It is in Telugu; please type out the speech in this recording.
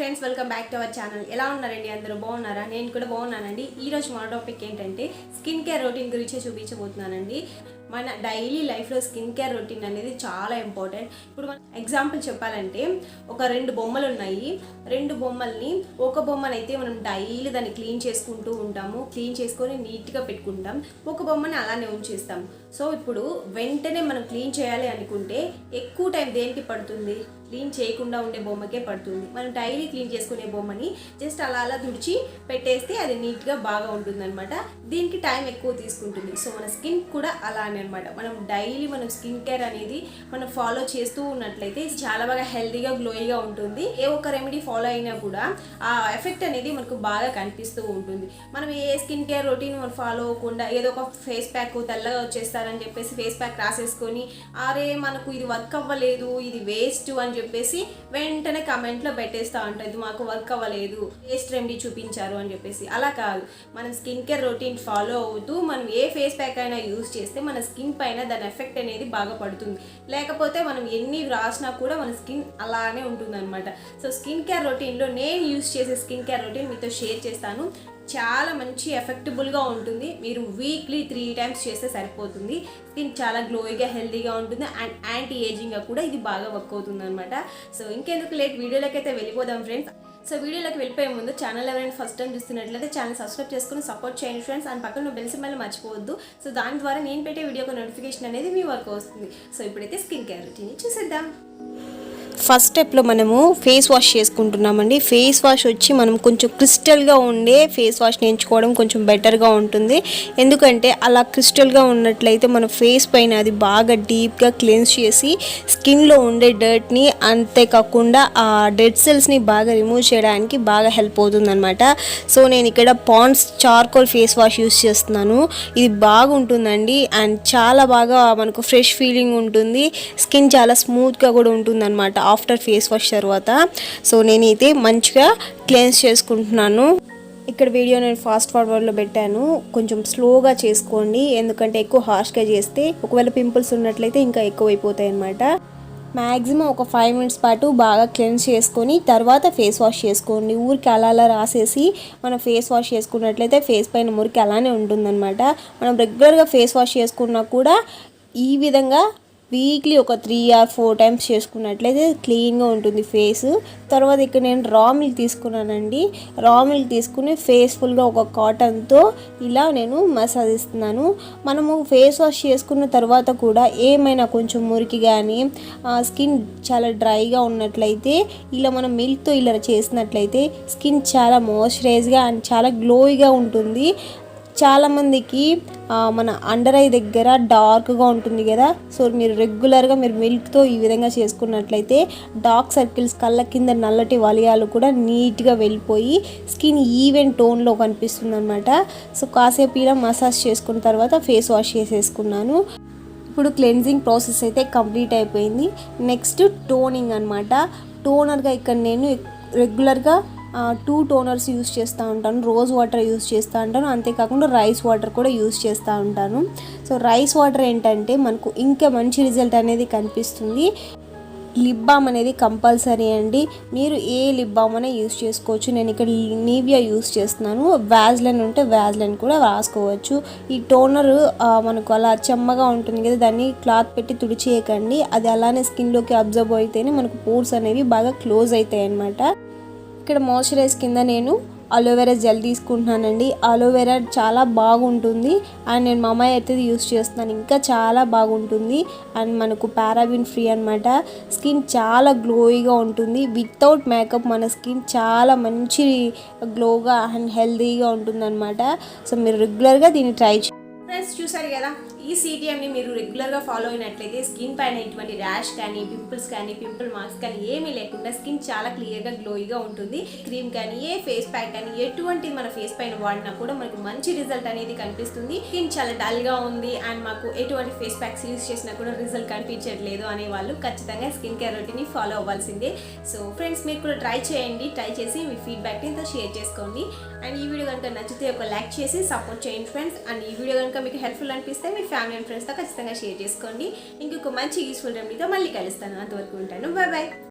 Friends, welcome back to our channel. ఎలా ఉన్నారండి? అందరూ బాగున్నారా? నేను కూడా బాగున్నానండి. ఈరోజు మన టాపిక్ ఏంటంటే స్కిన్ కేర్ రొటీన్ గురించి చూపించబోతున్నానండి. మన డైలీ లైఫ్లో స్కిన్ కేర్ రొటీన్ అనేది చాలా ఇంపార్టెంట్. ఇప్పుడు మనం ఎగ్జాంపుల్ చెప్పాలంటే ఒక 2 బొమ్మలు ఉన్నాయి. 2 బొమ్మల్ని ఒక బొమ్మనైతే మనం డైలీ దాన్ని క్లీన్ చేసుకుంటూ ఉంటాము. క్లీన్ చేసుకొని నీట్గా పెట్టుకుంటాం. ఒక బొమ్మని అలానే ఉంచేస్తాం. సో ఇప్పుడు వెంటనే మనం క్లీన్ చేయాలి అనుకుంటే ఎక్కువ టైం దేనికి పడుతుంది? క్లీన్ చేయకుండా ఉండే బొమ్మకే పడుతుంది. మనం డైలీ క్లీన్ చేసుకునే బొమ్మని జస్ట్ అలా తుడిచి పెట్టేస్తే అది నీట్గా బాగా ఉంటుంది అనమాట. దీనికి టైం ఎక్కువ తీసుకుంటుంది. సో మన స్కిన్ కూడా అలానే అనమాట. మనం డైలీ మనం స్కిన్ కేర్ అనేది మనం ఫాలో చేస్తూ ఉన్నట్లయితే చాలా బాగా హెల్తీగా గ్లోయిగా ఉంటుంది. ఏ ఒక్క రెమెడీ ఫాలో అయినా కూడా ఆ ఎఫెక్ట్ అనేది మనకు బాగా కనిపిస్తూ ఉంటుంది. మనం ఏ స్కిన్ కేర్ రొటీన్ మనం ఫాలో అవ్వకుండా ఏదో ఒక ఫేస్ ప్యాక్ తెల్లగా వచ్చేస్తారని చెప్పేసి ఫేస్ ప్యాక్ రాసేసుకొని అరే మనకు ఇది వర్క్ అవ్వలేదు, ఇది వేస్ట్ అని చెప్పేసి వెంటనే కమెంట్లో పెట్టేస్తూ ఉంటుంది, మాకు వర్క్ అవ్వలేదు, వేస్ట్ రెమెడీ చూపించారు అని చెప్పేసి. అలా కాదు, మనం స్కిన్ కేర్ రొటీన్ ఫాలో అవుతూ మనం ఏ ఫేస్ ప్యాక్ అయినా యూజ్ చేస్తే మన స్కిన్ పైన దాని ఎఫెక్ట్ అనేది బాగా పడుతుంది. లేకపోతే మనం ఎన్ని రాసినా కూడా మన స్కిన్ అలానే ఉంటుందన్నమాట. సో స్కిన్ కేర్ రొటీన్లో నేను యూజ్ చేసే స్కిన్ కేర్ రొటీన్ మీతో షేర్ చేస్తాను. చాలా మంచి ఎఫెక్టబుల్గా ఉంటుంది. మీరు వీక్లీ 3 times చేస్తే సరిపోతుంది. స్కిన్ చాలా గ్లోయిగా హెల్తీగా ఉంటుంది అండ్ యాంటీ ఏజింగ్గా కూడా ఇది బాగా వర్క్ అవుతుంది అనమాట. సో ఇంకెందుకు లేట్, వీడియోలోకి అయితే వెళ్ళిపోదాం ఫ్రెండ్స్. సో వీడియోలోకి వెళ్ళిపోయే ముందు ఛానల్ ఎవరైనా ఫస్ట్ టైం చూస్తున్నట్లయితే ఛానల్ సబ్స్క్రైబ్ చేసుకుని సపోర్ట్ చేయండి ఫ్రెండ్స్. అండ్ పక్కన బెల్ సింబల్ మర్చిపోవద్దు. సో దాని ద్వారా నేను పెట్టే వీడియోకి నోటిఫికేషన్ అనేది మీ వరకు వస్తుంది. సో ఇప్పుడైతే స్కిన్ కేర్ రొటీన్ చూసేద్దాం. ఫస్ట్ స్టెప్లో మనము ఫేస్ వాష్ చేసుకుంటున్నామండి. ఫేస్ వాష్ వచ్చి మనం కొంచెం క్రిస్టల్గా ఉండే ఫేస్ వాష్ని ఎంచుకోవడం కొంచెం బెటర్గా ఉంటుంది. ఎందుకంటే అలా క్రిస్టల్గా ఉన్నట్లయితే మన ఫేస్ పైన అది బాగా డీప్గా క్లెన్స్ చేసి స్కిన్లో ఉండే డర్ట్ని అంతేకాకుండా ఆ డెడ్ సెల్స్ని బాగా రిమూవ్ చేయడానికి బాగా హెల్ప్ అవుతుంది అనమాట. సో నేను ఇక్కడ Pond's charcoal face wash use చేస్తున్నాను. ఇది బాగుంటుందండి అండ్ చాలా బాగా మనకు ఫ్రెష్ ఫీలింగ్ ఉంటుంది. స్కిన్ చాలా స్మూత్గా కూడా ఉంటుంది అనమాట ఆఫ్టర్ ఫేస్ వాష్ తర్వాత. సో నేనైతే మంచిగా క్లెన్స్ చేసుకుంటున్నాను. ఇక్కడ వీడియో నేను ఫాస్ట్ ఫార్వర్డ్లో పెట్టాను, కొంచెం స్లోగా చేసుకోండి. ఎందుకంటే ఎక్కువ హార్ష్గా చేస్తే ఒకవేళ పింపుల్స్ ఉన్నట్లయితే ఇంకా ఎక్కువ అయిపోతాయి అనమాట. మ్యాక్సిమం ఒక 5 minutes పాటు బాగా క్లెన్స్ చేసుకొని తర్వాత ఫేస్ వాష్ చేసుకోండి. ఊరికి అలా రాసేసి మనం ఫేస్ వాష్ చేసుకున్నట్లయితే ఫేస్ పైన మురికి అలానే ఉంటుందన్నమాట. మనం రెగ్యులర్గా ఫేస్ వాష్ చేసుకున్నా కూడా ఈ విధంగా వీక్లీ ఒక 3 or 4 times చేసుకున్నట్లయితే క్లీన్గా ఉంటుంది ఫేస్. తర్వాత ఇక్కడ నేను రా మిల్క్ తీసుకున్నానండి. రా మిల్క్ తీసుకుని ఫేస్ఫుల్గా ఒక కాటన్తో ఇలా నేను మసాజ్ ఇస్తున్నాను. మనము ఫేస్ వాష్ చేసుకున్న తర్వాత కూడా ఏమైనా కొంచెం మురికి కానీ స్కిన్ చాలా డ్రైగా ఉన్నట్లయితే ఇలా మనం మిల్క్తో ఇలా చేసినట్లయితే స్కిన్ చాలా మాయిశ్చరైజ్గా అండ్ చాలా గ్లోయిగా ఉంటుంది. చాలామందికి మన అండర్ ఐ దగ్గర డార్క్గా ఉంటుంది కదా. సో మీరు రెగ్యులర్గా మిల్క్తో ఈ విధంగా చేసుకున్నట్లయితే డార్క్ సర్కిల్స్, కళ్ళ కింద నల్లటి వలయాలు కూడా నీట్గా వెళ్ళిపోయి స్కిన్ ఈవెన్ టోన్లో కనిపిస్తుంది అనమాట. సో కాసేపు ఇలా మసాజ్ చేసుకున్న తర్వాత ఫేస్ వాష్ చేసేసుకున్నాను. ఇప్పుడు క్లెన్జింగ్ ప్రాసెస్ అయితే కంప్లీట్ అయిపోయింది. నెక్స్ట్ టోనింగ్ అనమాట. టోనర్గా ఇక్కడ నేను రెగ్యులర్గా 2 toners యూస్ చేస్తూ ఉంటాను. రోజ్ వాటర్ యూస్ చేస్తూ ఉంటాను, అంతేకాకుండా రైస్ వాటర్ కూడా యూస్ చేస్తూ ఉంటాను. సో రైస్ వాటర్ ఏంటంటే మనకు ఇంకా మంచి రిజల్ట్ అనేది కనిపిస్తుంది. లిప్ బామ్ అనేది కంపల్సరీ అండి. మీరు ఏ లిప్ బామ్ అయినా యూస్ చేసుకోవచ్చు. నేను ఇక్కడ నీవియా యూస్ చేస్తున్నాను. వ్యాజ్లైన్ ఉంటే వ్యాజ్లైన్ కూడా రాసుకోవచ్చు. ఈ టోనర్ మనకు అలా చెమ్మగా ఉంటుంది కదా, దాన్ని క్లాత్ పెట్టి తుడిచేయకండి. అది అలానే స్కిన్లోకి అబ్జర్వ్ అయితేనే మనకు పోర్స్ అనేవి బాగా క్లోజ్ అవుతాయి అన్నమాట. ఇక్కడ మాయిశ్చరైజ్ కింద నేను అలోవెరా జెల్ తీసుకుంటున్నానండి. అలోవెరా చాలా బాగుంటుంది అండ్ నేను మమ్మాయి అయితే యూస్ చేస్తున్నాను, ఇంకా చాలా బాగుంటుంది అండ్ మనకు పారాబిన్ ఫ్రీ అనమాట. స్కిన్ చాలా గ్లోయిగా ఉంటుంది. వితౌట్ మేకప్ మన స్కిన్ చాలా మంచి గ్లోగా అండ్ హెల్తీగా ఉంటుంది అనమాట. సో మీరు రెగ్యులర్గా దీన్ని ట్రై చేయండి. ఫ్రెండ్స్ చూసారు కదా, ఈ CTMని మీరు రెగ్యులర్గా ఫాలో అయినట్లయితే స్కిన్ పైన ఎటువంటి ర్యాష్ కానీ పింపుల్స్ కానీ పింపుల్ మార్క్స్ కానీ ఏమీ లేకుండా స్కిన్ చాలా క్లియర్గా గ్లోయిగా ఉంటుంది. క్రీమ్ కానీ ఏ ఫేస్ ప్యాక్ కానీ ఎటువంటి మన ఫేస్ పైన వాడినా కూడా మనకు మంచి రిజల్ట్ అనేది కనిపిస్తుంది. స్కిన్ చాలా డల్గా ఉంది అండ్ మాకు ఎటువంటి ఫేస్ ప్యాక్స్ యూస్ చేసినా కూడా రిజల్ట్ కనిపించట్లేదు అనే వాళ్ళు ఖచ్చితంగా స్కిన్ కేర్ రొటీన్ని ఫాలో అవ్వాల్సిందే. సో ఫ్రెండ్స్ మీరు కూడా ట్రై చేయండి. ట్రై చేసి మీ ఫీడ్బ్యాక్ని ఇంత షేర్ చేసుకోండి. అండ్ ఈ వీడియో కనుక నచ్చితే ఒక లైక్ చేసి సపోర్ట్ చేయండి ఫ్రెండ్స్. అండ్ ఈ వీడియో కనుక మీకు హెల్ప్ఫుల్ అనిపిస్తే మీ ఫ్యామిలీ అండ్ ఫ్రెండ్స్తో ఖచ్చితంగా షేర్ చేసుకోండి. ఇంకొక మంచి యూస్ఫుల్ రెమెడీతో మళ్ళీ కలుస్తాను. అంతవరకు ఉంటాను. Bye bye.